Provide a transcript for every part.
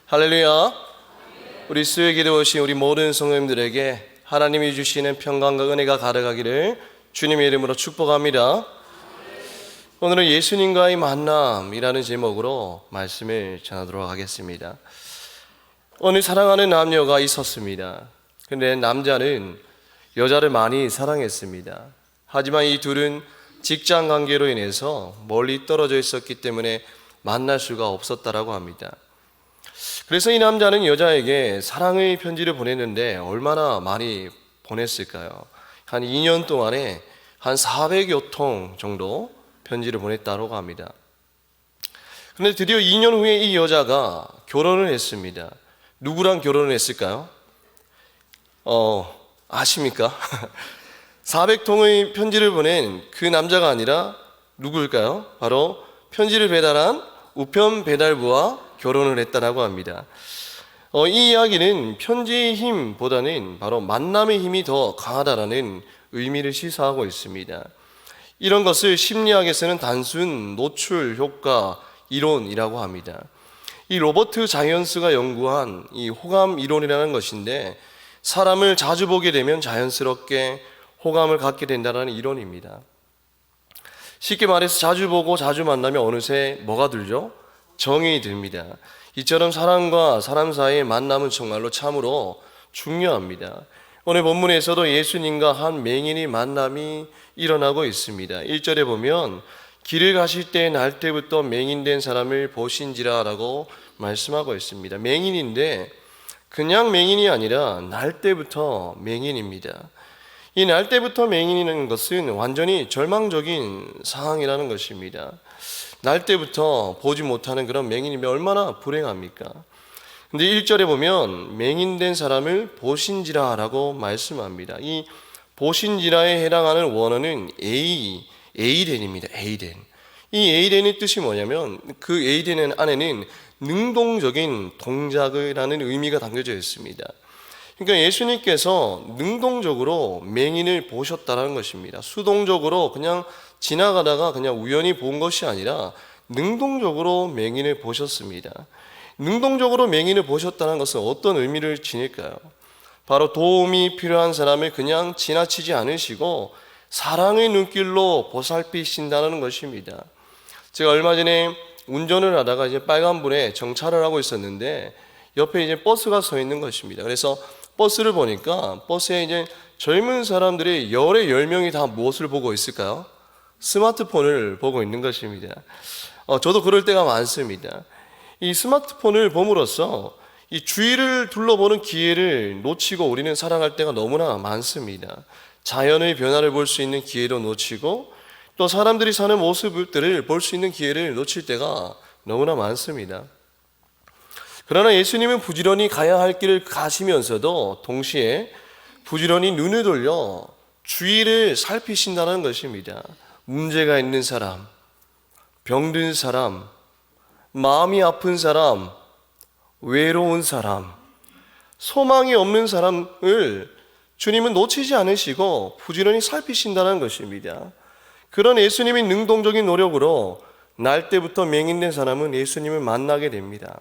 할렐루야. 우리 수요 기도 오신 우리 모든 성도님들에게 하나님이 주시는 평강과 은혜가 가득하기를 주님의 이름으로 축복합니다. 오늘은 예수님과의 만남이라는 제목으로 말씀을 전하도록 하겠습니다. 어느 사랑하는 남녀가 있었습니다. 근데 남자는 여자를 많이 사랑했습니다. 하지만 이 둘은 직장 관계로 인해서 멀리 떨어져 있었기 때문에 만날 수가 없었다라고 합니다. 그래서 이 남자는 여자에게 사랑의 편지를 보냈는데 얼마나 많이 보냈을까요? 한 2년 동안에 한 400여 통 정도 편지를 보냈다고 합니다. 그런데 드디어 2년 후에 이 여자가 결혼을 했습니다. 누구랑 결혼을 했을까요? 아십니까? 400통의 편지를 보낸 그 남자가 아니라 누구일까요? 바로 편지를 배달한 우편 배달부와 결혼을 했다라고 합니다. 이 이야기는 편지의 힘보다는 바로 만남의 힘이 더 강하다라는 의미를 시사하고 있습니다. 이런 것을 심리학에서는 단순 노출 효과 이론이라고 합니다. 이 로버트 자이언스가 연구한 이 호감 이론이라는 것인데 사람을 자주 보게 되면 자연스럽게 호감을 갖게 된다는 이론입니다. 쉽게 말해서 자주 보고 자주 만나면 어느새 뭐가 들죠? 정이 듭니다. 이처럼 사람과 사람 사이의 만남은 정말로 참으로 중요합니다. 오늘 본문에서도 예수님과 한 맹인의 만남이 일어나고 있습니다. 1절에 보면 길을 가실 때 날 때부터 맹인된 사람을 보신지라 라고 말씀하고 있습니다. 맹인인데 그냥 맹인이 아니라 날 때부터 맹인입니다. 이 날 때부터 맹인이라는 것은 완전히 절망적인 상황이라는 것입니다. 날 때부터 보지 못하는 그런 맹인이면 얼마나 불행합니까? 근데 1절에 보면 맹인된 사람을 보신지라 라고 말씀합니다. 이 보신지라에 해당하는 원어는 에이덴입니다. 에이덴. 이 에이덴의 뜻이 뭐냐면 그 에이덴의 안에는 능동적인 동작이라는 의미가 담겨져 있습니다. 그러니까 예수님께서 능동적으로 맹인을 보셨다는 것입니다. 수동적으로 그냥 지나가다가 그냥 우연히 본 것이 아니라 능동적으로 맹인을 보셨습니다. 능동적으로 맹인을 보셨다는 것은 어떤 의미를 지닐까요? 바로 도움이 필요한 사람을 그냥 지나치지 않으시고 사랑의 눈길로 보살피신다는 것입니다. 제가 얼마 전에 운전을 하다가 이제 빨간불에 정차를 하고 있었는데 옆에 이제 버스가 서 있는 것입니다. 그래서 버스를 보니까 버스에 이제 젊은 사람들이 열의 10명이 다 무엇을 보고 있을까요? 스마트폰을 보고 있는 것입니다. 저도 그럴 때가 많습니다. 이 스마트폰을 봄으로써 이 주위를 둘러보는 기회를 놓치고 우리는 살아갈 때가 너무나 많습니다. 자연의 변화를 볼 수 있는 기회도 놓치고 또 사람들이 사는 모습들을 볼 수 있는 기회를 놓칠 때가 너무나 많습니다. 그러나 예수님은 부지런히 가야 할 길을 가시면서도 동시에 부지런히 눈을 돌려 주위를 살피신다는 것입니다. 문제가 있는 사람, 병든 사람, 마음이 아픈 사람, 외로운 사람, 소망이 없는 사람을 주님은 놓치지 않으시고 부지런히 살피신다는 것입니다. 그런 예수님의 능동적인 노력으로 날 때부터 맹인된 사람은 예수님을 만나게 됩니다.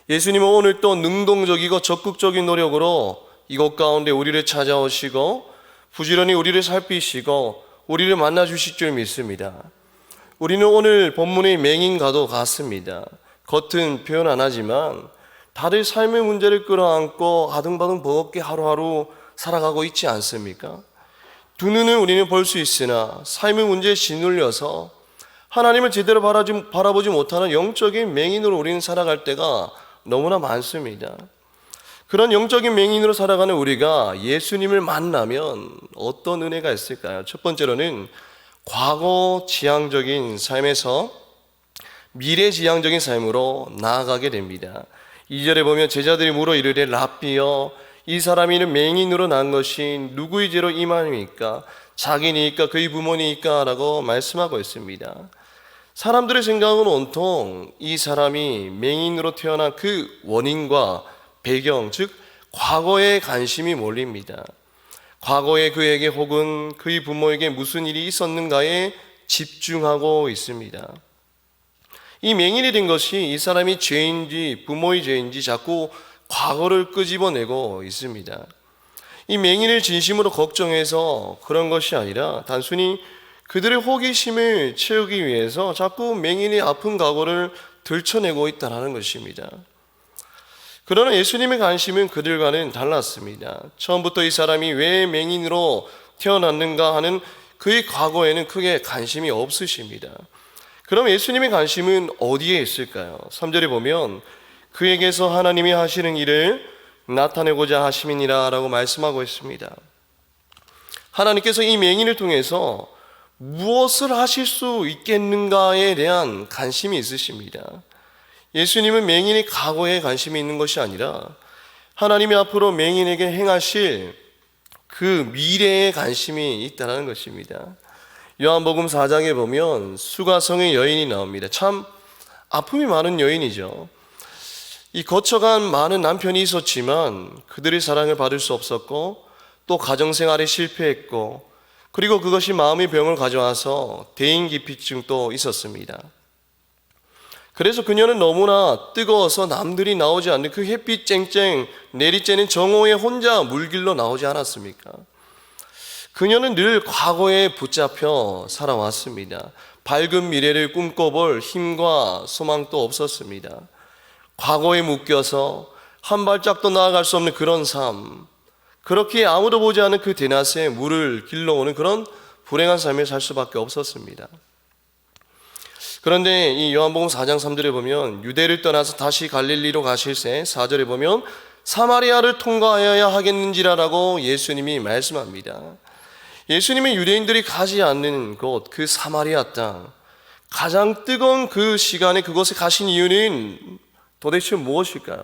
예수님은 오늘 또 능동적이고 적극적인 노력으로 이곳 가운데 우리를 찾아오시고 부지런히 우리를 살피시고 우리를 만나 주실 줄 믿습니다. 우리는 오늘 본문의 맹인과도 같습니다. 겉은 표현 안 하지만 다들 삶의 문제를 끌어안고 아등바등 버겁게 하루하루 살아가고 있지 않습니까? 두 눈은 우리는 볼 수 있으나 삶의 문제에 짓눌려서 하나님을 제대로 바라보지 못하는 영적인 맹인으로 우리는 살아갈 때가 너무나 많습니다. 그런 영적인 맹인으로 살아가는 우리가 예수님을 만나면 어떤 은혜가 있을까요? 첫 번째로는 과거 지향적인 삶에서 미래 지향적인 삶으로 나아가게 됩니다. 2절에 보면 제자들이 물어 이르되 랍비여 이 사람이 이는 맹인으로 난 것이 누구의 죄로 임함이니까 자기니까 그의 부모니까 라고 말씀하고 있습니다. 사람들의 생각은 온통 이 사람이 맹인으로 태어난 그 원인과 배경, 즉 과거에 관심이 몰립니다. 과거에 그에게 혹은 그의 부모에게 무슨 일이 있었는가에 집중하고 있습니다. 이 맹인이 된 것이 이 사람이 죄인지 부모의 죄인지 자꾸 과거를 끄집어내고 있습니다. 이 맹인을 진심으로 걱정해서 그런 것이 아니라 단순히 그들의 호기심을 채우기 위해서 자꾸 맹인의 아픈 과거를 들춰내고 있다는 것입니다. 그러나 예수님의 관심은 그들과는 달랐습니다. 처음부터 이 사람이 왜 맹인으로 태어났는가 하는 그의 과거에는 크게 관심이 없으십니다. 그럼 예수님의 관심은 어디에 있을까요? 3절에 보면 그에게서 하나님이 하시는 일을 나타내고자 하심이니라 라고 말씀하고 있습니다. 하나님께서 이 맹인을 통해서 무엇을 하실 수 있겠는가에 대한 관심이 있으십니다. 예수님은 맹인의 과거에 관심이 있는 것이 아니라 하나님이 앞으로 맹인에게 행하실 그 미래에 관심이 있다는 것입니다. 요한복음 4장에 보면 수가성의 여인이 나옵니다. 참 아픔이 많은 여인이죠. 이 거쳐간 많은 남편이 있었지만 그들의 사랑을 받을 수 없었고 또 가정생활에 실패했고 그리고 그것이 마음의 병을 가져와서 대인기피증도 있었습니다. 그래서 그녀는 너무나 뜨거워서 남들이 나오지 않는 그 햇빛 쨍쨍 내리쬐는 정오에 혼자 물길로 나오지 않았습니까? 그녀는 늘 과거에 붙잡혀 살아왔습니다. 밝은 미래를 꿈꿔볼 힘과 소망도 없었습니다. 과거에 묶여서 한 발짝도 나아갈 수 없는 그런 삶, 그렇게 아무도 보지 않는 그 대낮에 물을 길러오는 그런 불행한 삶을 살 수밖에 없었습니다. 그런데 이 요한복음 4장 3절에 보면 유대를 떠나서 다시 갈릴리로 가실새 4절에 보면 사마리아를 통과하여야 하겠는지라라고 예수님이 말씀합니다. 예수님이 유대인들이 가지 않는 곳, 그 사마리아 땅, 가장 뜨거운 그 시간에 그곳에 가신 이유는 도대체 무엇일까요?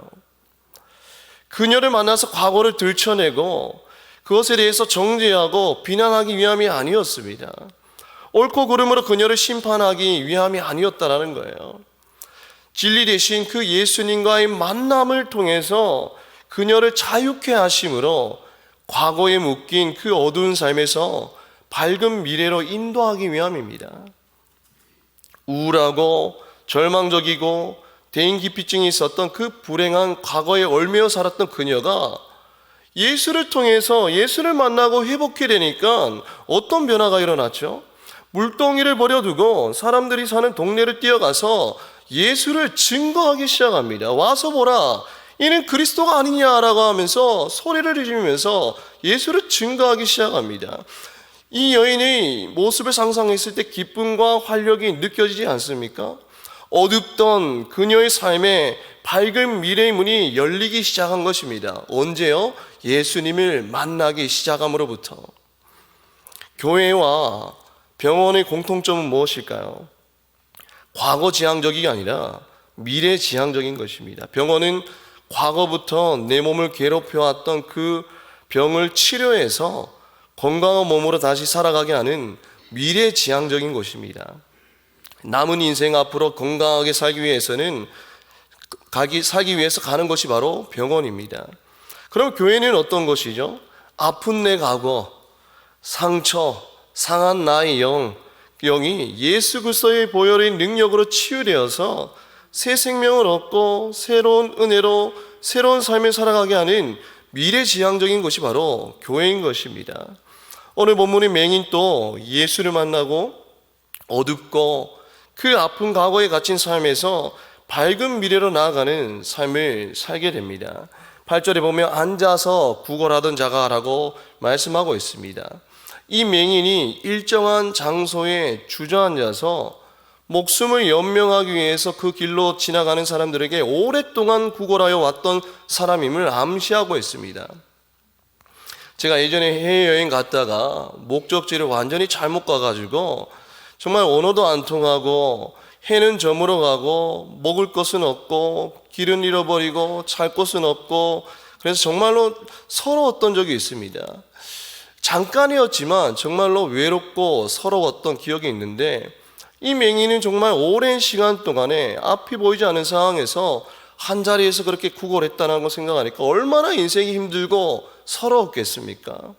그녀를 만나서 과거를 들춰내고 그것에 대해서 정죄하고 비난하기 위함이 아니었습니다. 옳고 그름으로 그녀를 심판하기 위함이 아니었다라는 거예요. 진리 대신 그 예수님과의 만남을 통해서 그녀를 자유케 하심으로 과거에 묶인 그 어두운 삶에서 밝은 미래로 인도하기 위함입니다. 우울하고 절망적이고 대인기피증이 있었던 그 불행한 과거에 얽매여 살았던 그녀가 예수를 통해서 예수를 만나고 회복해 되니까 어떤 변화가 일어났죠? 물동이를 버려두고 사람들이 사는 동네를 뛰어가서 예수를 증거하기 시작합니다. 와서 보라, 이는 그리스도가 아니냐라고 하면서 소리를 지르면서 예수를 증거하기 시작합니다. 이 여인의 모습을 상상했을 때 기쁨과 활력이 느껴지지 않습니까? 어둡던 그녀의 삶에 밝은 미래의 문이 열리기 시작한 것입니다. 언제요? 예수님을 만나기 시작함으로부터. 교회와 병원의 공통점은 무엇일까요? 과거 지향적이 아니라 미래 지향적인 것입니다. 병원은 과거부터 내 몸을 괴롭혀왔던 그 병을 치료해서 건강한 몸으로 다시 살아가게 하는 미래 지향적인 것입니다. 남은 인생 앞으로 건강하게 살기 위해서 가는 것이 바로 병원입니다. 그럼 교회는 어떤 것이죠? 아픈 내 과거, 상처, 상한 나의 영이 예수 그리스도의 보혈의 능력으로 치유되어서 새 생명을 얻고 새로운 은혜로 새로운 삶을 살아가게 하는 미래지향적인 것이 바로 교회인 것입니다. 오늘 본문의 맹인도 예수를 만나고 어둡고 그 아픈 과거에 갇힌 삶에서 밝은 미래로 나아가는 삶을 살게 됩니다. 8절에 보면 앉아서 구걸하던 자가라고 말씀하고 있습니다. 이 맹인이 일정한 장소에 주저앉아서 목숨을 연명하기 위해서 그 길로 지나가는 사람들에게 오랫동안 구걸하여 왔던 사람임을 암시하고 있습니다. 제가 예전에 해외여행 갔다가 목적지를 완전히 잘못 가가지고 정말 언어도 안 통하고 해는 저물어 가고 먹을 것은 없고 길은 잃어버리고 잘 곳은 없고 그래서 정말로 서러웠던 적이 있습니다. 잠깐이었지만 정말로 외롭고 서러웠던 기억이 있는데 이 맹인은 정말 오랜 시간 동안에 앞이 보이지 않는 상황에서 한 자리에서 그렇게 구걸했다는 걸 생각하니까 얼마나 인생이 힘들고 서러웠겠습니까?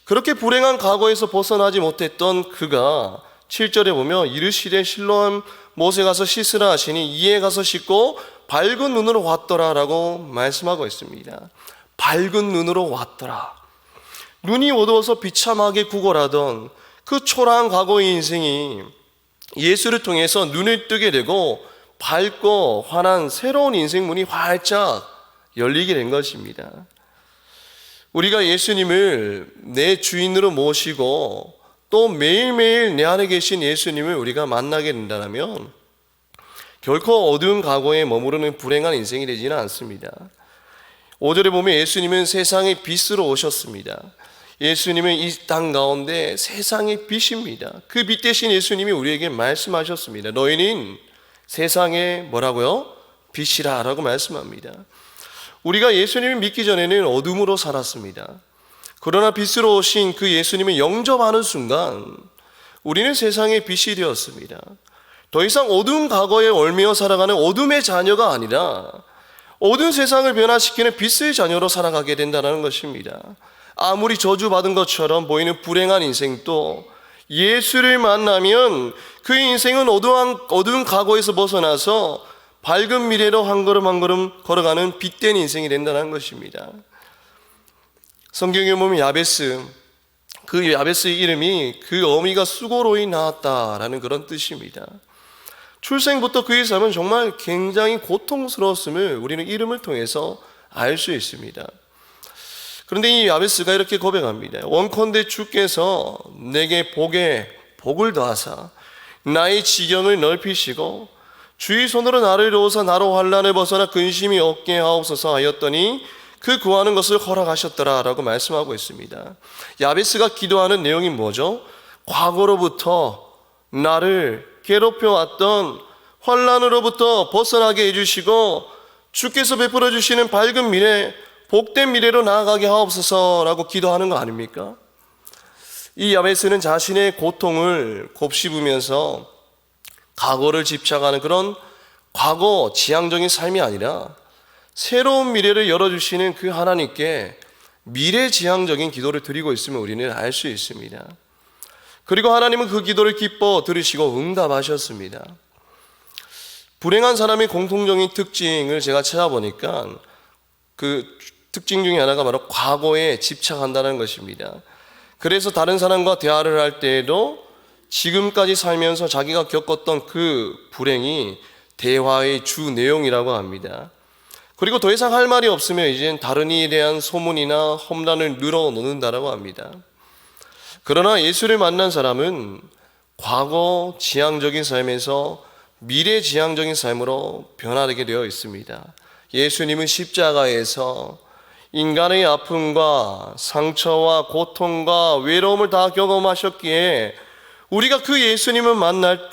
그렇게 불행한 과거에서 벗어나지 못했던 그가 7절에 보면 이르시되 실로암 못에 가서 씻으라 하시니 이에 가서 씻고 밝은 눈으로 왔더라라고 말씀하고 있습니다. 밝은 눈으로 왔더라. 눈이 어두워서 비참하게 구걸하던 그 초라한 과거의 인생이 예수를 통해서 눈을 뜨게 되고 밝고 환한 새로운 인생문이 활짝 열리게 된 것입니다. 우리가 예수님을 내 주인으로 모시고 또 매일매일 내 안에 계신 예수님을 우리가 만나게 된다면 결코 어두운 과거에 머무르는 불행한 인생이 되지는 않습니다. 5절에 보면 예수님은 세상의 빛으로 오셨습니다. 예수님은 이 땅 가운데 세상의 빛입니다. 그 빛 대신 예수님이 우리에게 말씀하셨습니다. 너희는 세상의 뭐라고요? 빛이라 라고 말씀합니다. 우리가 예수님을 믿기 전에는 어둠으로 살았습니다. 그러나 빛으로 오신 그 예수님을 영접하는 순간 우리는 세상의 빛이 되었습니다. 더 이상 어두운 과거에 얽매여 살아가는 어둠의 자녀가 아니라 어두운 세상을 변화시키는 빛의 자녀로 살아가게 된다는 것입니다. 아무리 저주받은 것처럼 보이는 불행한 인생도 예수를 만나면 그 인생은 어두운 과거에서 벗어나서 밝은 미래로 한 걸음 한 걸음 걸어가는 빛된 인생이 된다는 것입니다. 성경에 보면 야베스, 그 야베스의 이름이 그 어미가 수고로이 낳았다라는 그런 뜻입니다. 출생부터 그의 삶은 정말 굉장히 고통스러웠음을 우리는 이름을 통해서 알 수 있습니다. 그런데 이 야베스가 이렇게 고백합니다. 원컨대 주께서 내게 복을 더하사 나의 지경을 넓히시고 주의 손으로 나를 도우사 나로 환난을 벗어나 근심이 없게 하옵소서 하였더니 그 구하는 것을 허락하셨더라 라고 말씀하고 있습니다. 야베스가 기도하는 내용이 뭐죠? 과거로부터 나를 괴롭혀왔던 환난으로부터 벗어나게 해주시고 주께서 베풀어 주시는 밝은 미래, 복된 미래로 나아가게 하옵소서라고 기도하는 거 아닙니까? 이 야베스는 자신의 고통을 곱씹으면서 과거를 집착하는 그런 과거 지향적인 삶이 아니라 새로운 미래를 열어주시는 그 하나님께 미래지향적인 기도를 드리고 있음을 우리는 알 수 있습니다. 그리고 하나님은 그 기도를 기뻐 들으시고 응답하셨습니다. 불행한 사람의 공통적인 특징을 제가 찾아보니까 그 특징 중에 하나가 바로 과거에 집착한다는 것입니다. 그래서 다른 사람과 대화를 할 때에도 지금까지 살면서 자기가 겪었던 그 불행이 대화의 주 내용이라고 합니다. 그리고 더 이상 할 말이 없으면 이젠 다른 이에 대한 소문이나 험난을 늘어놓는다라고 합니다. 그러나 예수를 만난 사람은 과거 지향적인 삶에서 미래 지향적인 삶으로 변화되게 되어 있습니다. 예수님은 십자가에서 인간의 아픔과 상처와 고통과 외로움을 다 경험하셨기에 우리가 그 예수님을 만날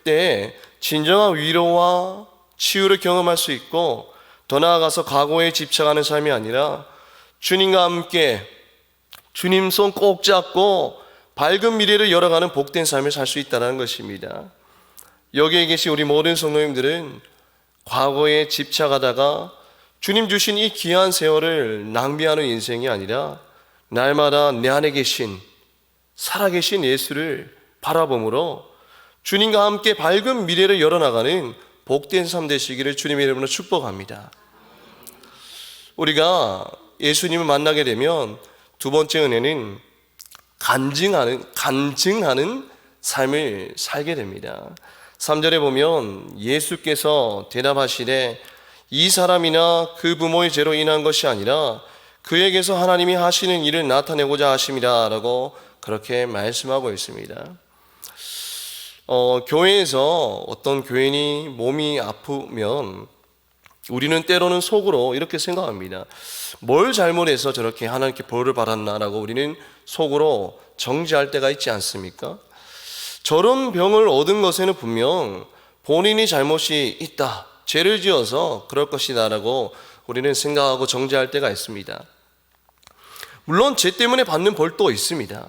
때 진정한 위로와 치유를 경험할 수 있고 더 나아가서 과거에 집착하는 삶이 아니라 주님과 함께 주님 손 꼭 잡고 밝은 미래를 열어가는 복된 삶을 살 수 있다는 것입니다. 여기에 계신 우리 모든 성도님들은 과거에 집착하다가 주님 주신 이 귀한 세월을 낭비하는 인생이 아니라 날마다 내 안에 계신 살아계신 예수를 바라봄으로 주님과 함께 밝은 미래를 열어나가는 복된 삶 되시기를 주님의 이름으로 축복합니다. 우리가 예수님을 만나게 되면 두 번째 은혜는 간증하는 삶을 살게 됩니다. 3절에 보면 예수께서 대답하시되 이 사람이나 그 부모의 죄로 인한 것이 아니라 그에게서 하나님이 하시는 일을 나타내고자 하심이라 라고 그렇게 말씀하고 있습니다. 교회에서 어떤 교인이 몸이 아프면 우리는 때로는 속으로 이렇게 생각합니다. 뭘 잘못해서 저렇게 하나님께 벌을 받았나라고 우리는 속으로 정죄할 때가 있지 않습니까? 저런 병을 얻은 것에는 분명 본인이 잘못이 있다, 죄를 지어서 그럴 것이다 라고 우리는 생각하고 정죄할 때가 있습니다. 물론 죄 때문에 받는 벌도 있습니다.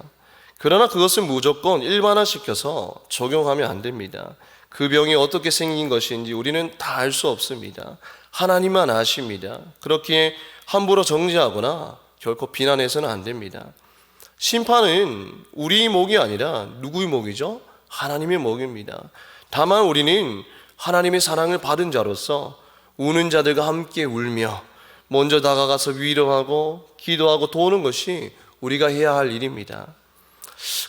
그러나 그것을 무조건 일반화시켜서 적용하면 안 됩니다. 그 병이 어떻게 생긴 것인지 우리는 다 알 수 없습니다. 하나님만 아십니다. 그렇게 함부로 정죄하거나 결코 비난해서는 안 됩니다. 심판은 우리 목이 아니라 누구의 목이죠? 하나님의 목입니다. 다만 우리는 하나님의 사랑을 받은 자로서 우는 자들과 함께 울며 먼저 다가가서 위로하고 기도하고 도우는 것이 우리가 해야 할 일입니다.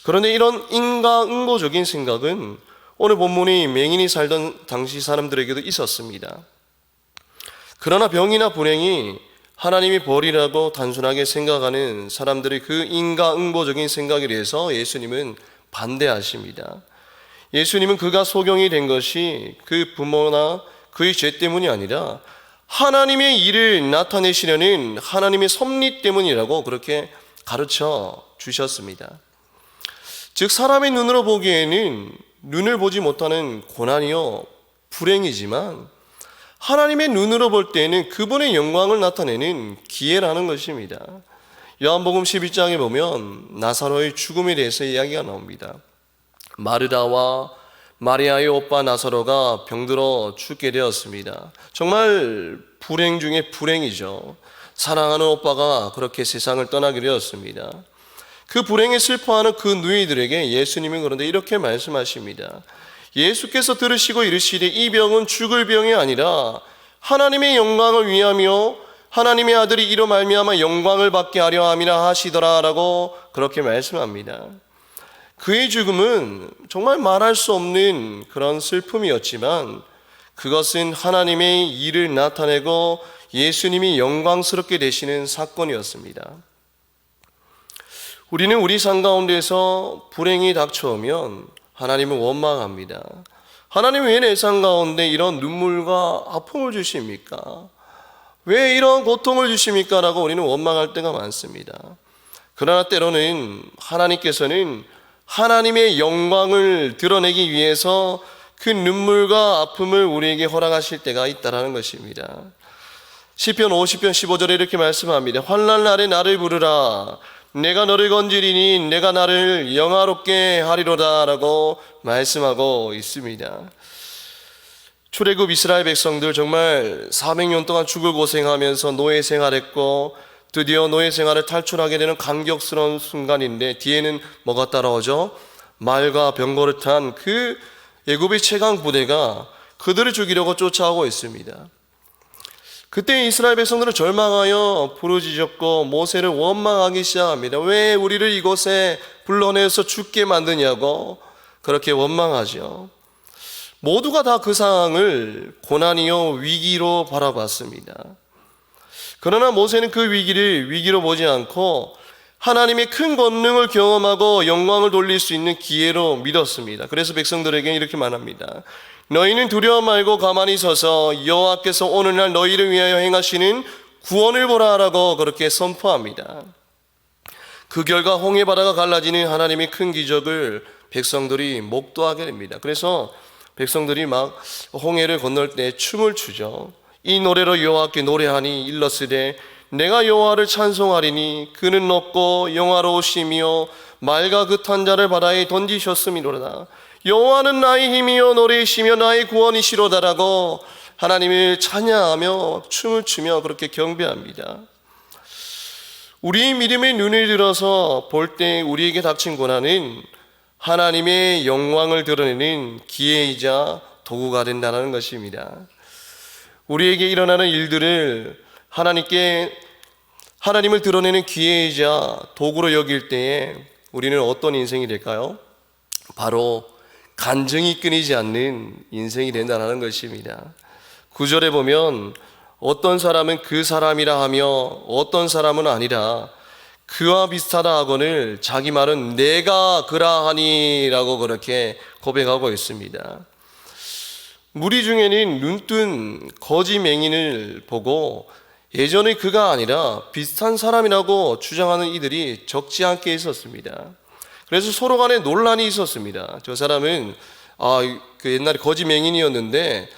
그런데 이런 인과응보적인 생각은 오늘 본문이 맹인이 살던 당시 사람들에게도 있었습니다. 그러나 병이나 불행이 하나님이 벌이라고 단순하게 생각하는 사람들의 그 인과응보적인 생각에 대해서 예수님은 반대하십니다. 예수님은 그가 소경이 된 것이 그 부모나 그의 죄 때문이 아니라 하나님의 일을 나타내시려는 하나님의 섭리 때문이라고 그렇게 가르쳐 주셨습니다. 즉 사람의 눈으로 보기에는 눈을 보지 못하는 고난이요 불행이지만 하나님의 눈으로 볼 때에는 그분의 영광을 나타내는 기회라는 것입니다. 요한복음 11장에 보면 나사로의 죽음에 대해서 이야기가 나옵니다. 마르다와 마리아의 오빠 나사로가 병들어 죽게 되었습니다. 정말 불행 중에 불행이죠. 사랑하는 오빠가 그렇게 세상을 떠나게 되었습니다. 그 불행에 슬퍼하는 그 누이들에게 예수님은 그런데 이렇게 말씀하십니다. 예수께서 들으시고 이르시되 이 병은 죽을 병이 아니라 하나님의 영광을 위하며 하나님의 아들이 이로 말미암아 영광을 받게 하려 함이라 하시더라라고 그렇게 말씀합니다. 그의 죽음은 정말 말할 수 없는 그런 슬픔이었지만 그것은 하나님의 일을 나타내고 예수님이 영광스럽게 되시는 사건이었습니다. 우리는 우리 삶 가운데서 불행이 닥쳐오면 하나님은 원망합니다. 하나님 왜 내 삶 가운데 이런 눈물과 아픔을 주십니까? 왜 이런 고통을 주십니까? 라고 우리는 원망할 때가 많습니다. 그러나 때로는 하나님께서는 하나님의 영광을 드러내기 위해서 그 눈물과 아픔을 우리에게 허락하실 때가 있다는 것입니다. 시편 50편 15절에 이렇게 말씀합니다. 환난 날에 나를 부르라. 내가 너를 건지리니 내가 나를 영화롭게 하리로다 라고 말씀하고 있습니다. 출애굽 이스라엘 백성들 정말 400년 동안 죽을 고생하면서 노예 생활했고 드디어 노예 생활을 탈출하게 되는 감격스러운 순간인데 뒤에는 뭐가 따라오죠? 말과 병거릇한 그 애굽의 최강 부대가 그들을 죽이려고 쫓아오고 있습니다. 그때 이스라엘 백성들은 절망하여 부르짖었고 모세를 원망하기 시작합니다. 왜 우리를 이곳에 불러내서 죽게 만드냐고 그렇게 원망하죠. 모두가 다 그 상황을 고난이요 위기로 바라봤습니다. 그러나 모세는 그 위기를 위기로 보지 않고 하나님의 큰 권능을 경험하고 영광을 돌릴 수 있는 기회로 믿었습니다. 그래서 백성들에게 이렇게 말합니다. 너희는 두려워 말고 가만히 서서 여호와께서 오늘날 너희를 위하여 행하시는 구원을 보라라고 그렇게 선포합니다. 그 결과 홍해 바다가 갈라지는 하나님의 큰 기적을 백성들이 목도하게 됩니다. 그래서 백성들이 막 홍해를 건널 때 춤을 추죠. 이 노래로 여호와께 노래하니 일렀으되 내가 여호와를 찬송하리니 그는 높고 영화로우시며 말과 그 탄 자를 바다에 던지셨음이로다. 여호와는 나의 힘이요 노래이시며 나의 구원이시로다라고 하나님을 찬양하며 춤을 추며 그렇게 경배합니다. 우리의 믿음의 눈을 들어서 볼 때 우리에게 닥친 고난은 하나님의 영광을 드러내는 기회이자 도구가 된다는 것입니다. 우리에게 일어나는 일들을 하나님을 드러내는 기회이자 도구로 여길 때에 우리는 어떤 인생이 될까요? 바로 간증이 끊이지 않는 인생이 된다는 것입니다. 9절에 보면 어떤 사람은 그 사람이라 하며 어떤 사람은 아니라 그와 비슷하다 하거늘 자기 말은 내가 그라하니 라고 그렇게 고백하고 있습니다. 무리 중에는 눈뜬 거지 맹인을 보고 예전에 그가 아니라 비슷한 사람이라고 주장하는 이들이 적지 않게 있었습니다. 그래서 서로 간에 논란이 있었습니다. 저 사람은 그 옛날에 거지 맹인이었는데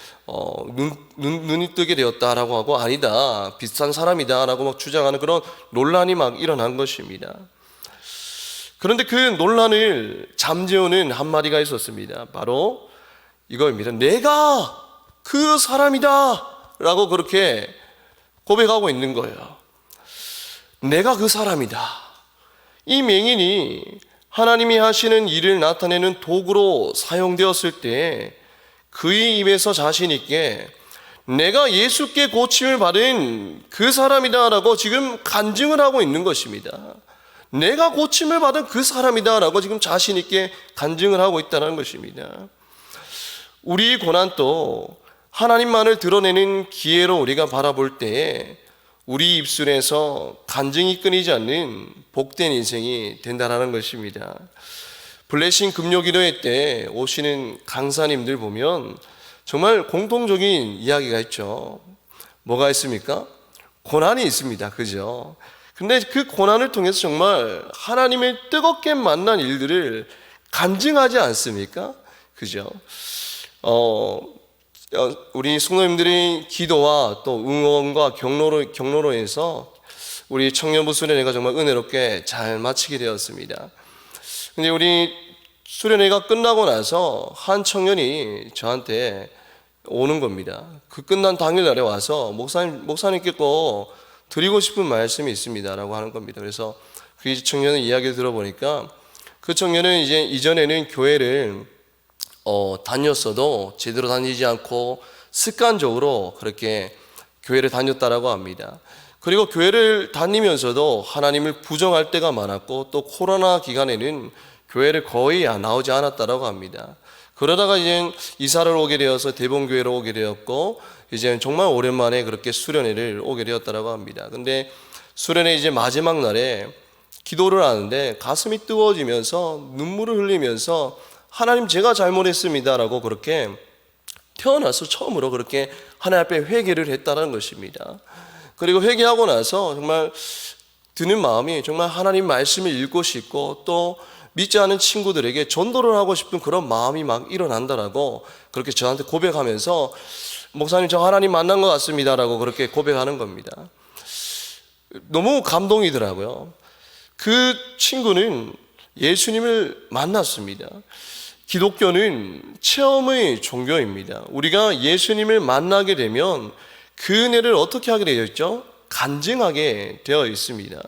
눈이 뜨게 되었다라고 하고 아니다 비슷한 사람이다라고 막 주장하는 그런 논란이 막 일어난 것입니다. 그런데 그 논란을 잠재우는 한마디가 있었습니다. 바로 이거입니다. 내가 그 사람이다 라고 그렇게 고백하고 있는 거예요. 내가 그 사람이다. 이 맹인이 하나님이 하시는 일을 나타내는 도구로 사용되었을 때 그의 입에서 자신 있게 내가 예수께 고침을 받은 그 사람이다라고 지금 간증을 하고 있는 것입니다. 내가 고침을 받은 그 사람이다라고 지금 자신 있게 간증을 하고 있다는 것입니다. 우리 고난도 하나님만을 드러내는 기회로 우리가 바라볼 때에 우리 입술에서 간증이 끊이지 않는 복된 인생이 된다는 것입니다. 블레싱 금요기도회 때 오시는 강사님들 보면 정말 공통적인 이야기가 있죠. 뭐가 있습니까? 고난이 있습니다. 그죠? 근데 그 고난을 통해서 정말 하나님을 뜨겁게 만난 일들을 간증하지 않습니까? 그죠? 우리 성도님들이 기도와 또 응원과 격려로 해서 우리 청년부 수련회가 정말 은혜롭게 잘 마치게 되었습니다. 근데 우리 수련회가 끝나고 나서 한 청년이 저한테 오는 겁니다. 그 끝난 당일날에 와서 목사님께 꼭 드리고 싶은 말씀이 있습니다라고 하는 겁니다. 그래서 그 청년의 이야기를 들어보니까 그 청년은 이제 이전에는 교회를 다녔어도 제대로 다니지 않고 습관적으로 그렇게 교회를 다녔다라고 합니다. 그리고 교회를 다니면서도 하나님을 부정할 때가 많았고 또 코로나 기간에는 교회를 거의 나오지 않았다라고 합니다. 그러다가 이제 이사를 오게 되어서 대본교회로 오게 되었고 이제 정말 오랜만에 그렇게 수련회를 오게 되었다라고 합니다. 근데 수련회 이제 마지막 날에 기도를 하는데 가슴이 뜨거워지면서 눈물을 흘리면서 하나님 제가 잘못했습니다라고 그렇게 태어나서 처음으로 그렇게 하나님 앞에 회개를 했다는 것입니다. 그리고 회개하고 나서 정말 드는 마음이 정말 하나님 말씀을 읽고 싶고 또 믿지 않은 친구들에게 전도를 하고 싶은 그런 마음이 막 일어난다라고 그렇게 저한테 고백하면서 목사님 저 하나님 만난 것 같습니다라고 그렇게 고백하는 겁니다. 너무 감동이더라고요. 그 친구는 예수님을 만났습니다. 기독교는 체험의 종교입니다. 우리가 예수님을 만나게 되면 그 은혜를 어떻게 하게 되어 있죠? 간증하게 되어 있습니다.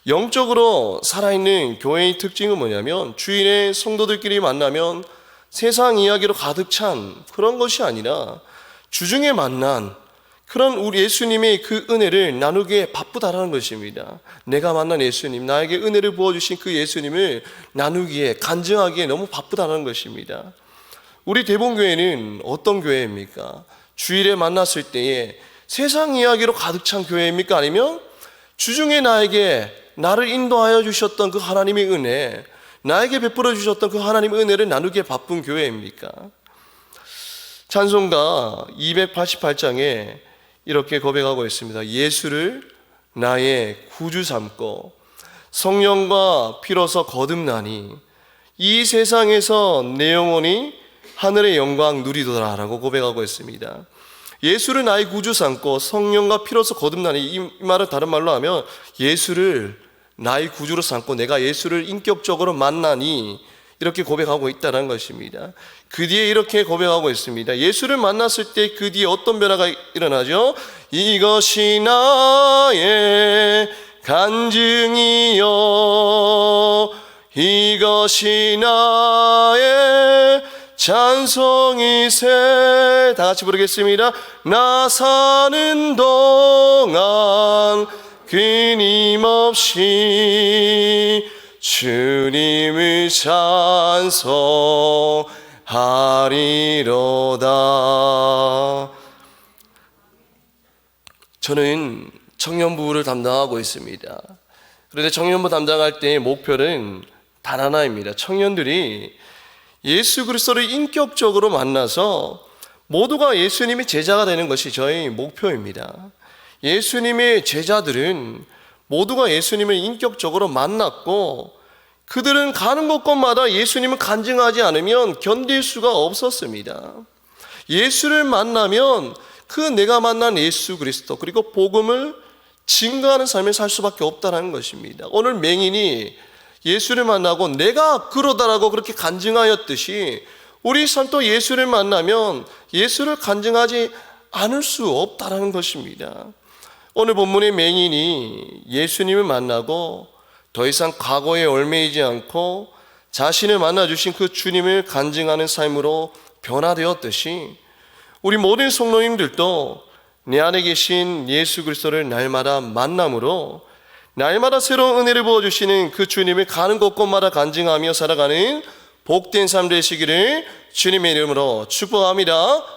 영적으로 살아있는 교회의 특징은 뭐냐면 주일에 성도들끼리 만나면 세상 이야기로 가득 찬 그런 것이 아니라 주중에 만난 그런 우리 예수님의 그 은혜를 나누기에 바쁘다라는 것입니다. 내가 만난 예수님, 나에게 은혜를 부어주신 그 예수님을 나누기에 간증하기에 너무 바쁘다는 것입니다. 우리 대본교회는 어떤 교회입니까? 주일에 만났을 때에 세상 이야기로 가득 찬 교회입니까? 아니면 주중에 나를 인도하여 주셨던 그 하나님의 은혜, 나에게 베풀어 주셨던 그 하나님의 은혜를 나누기에 바쁜 교회입니까? 찬송가 288장에 이렇게 고백하고 있습니다. 예수를 나의 구주 삼고 성령과 피로서 거듭나니 이 세상에서 내 영혼이 하늘의 영광 누리도다 라고 고백하고 있습니다. 예수를 나의 구주 삼고 성령과 피로서 거듭나니 이 말을 다른 말로 하면 예수를 나의 구주로 삼고 내가 예수를 인격적으로 만나니 이렇게 고백하고 있다는 것입니다. 그 뒤에 이렇게 고백하고 있습니다. 예수를 만났을 때 그 뒤에 어떤 변화가 일어나죠? 이것이 나의 간증이요 이것이 나의 찬송이세. 다 같이 부르겠습니다. 나 사는 동안 끊임없이 주님을 찬송하리로다. 저는 청년부를 담당하고 있습니다. 그런데 청년부 담당할 때의 목표는 단 하나입니다. 청년들이 예수 그리스도를 인격적으로 만나서 모두가 예수님의 제자가 되는 것이 저의 목표입니다. 예수님의 제자들은 모두가 예수님을 인격적으로 만났고 그들은 가는 곳곳마다 예수님을 간증하지 않으면 견딜 수가 없었습니다. 예수를 만나면 그 내가 만난 예수 그리스도 그리고 복음을 증거하는 삶을 살 수밖에 없다는 것입니다. 오늘 맹인이 예수를 만나고 내가 그러다라고 그렇게 간증하였듯이 우리 삶도 예수를 만나면 예수를 간증하지 않을 수 없다는 것입니다. 오늘 본문의 맹인이 예수님을 만나고 더 이상 과거에 얽매이지 않고 자신을 만나주신 그 주님을 간증하는 삶으로 변화되었듯이 우리 모든 성도님들도 내 안에 계신 예수 그리스도를 날마다 만남으로 날마다 새로운 은혜를 부어주시는 그 주님을 가는 곳곳마다 간증하며 살아가는 복된 삶 되시기를 주님의 이름으로 축복합니다.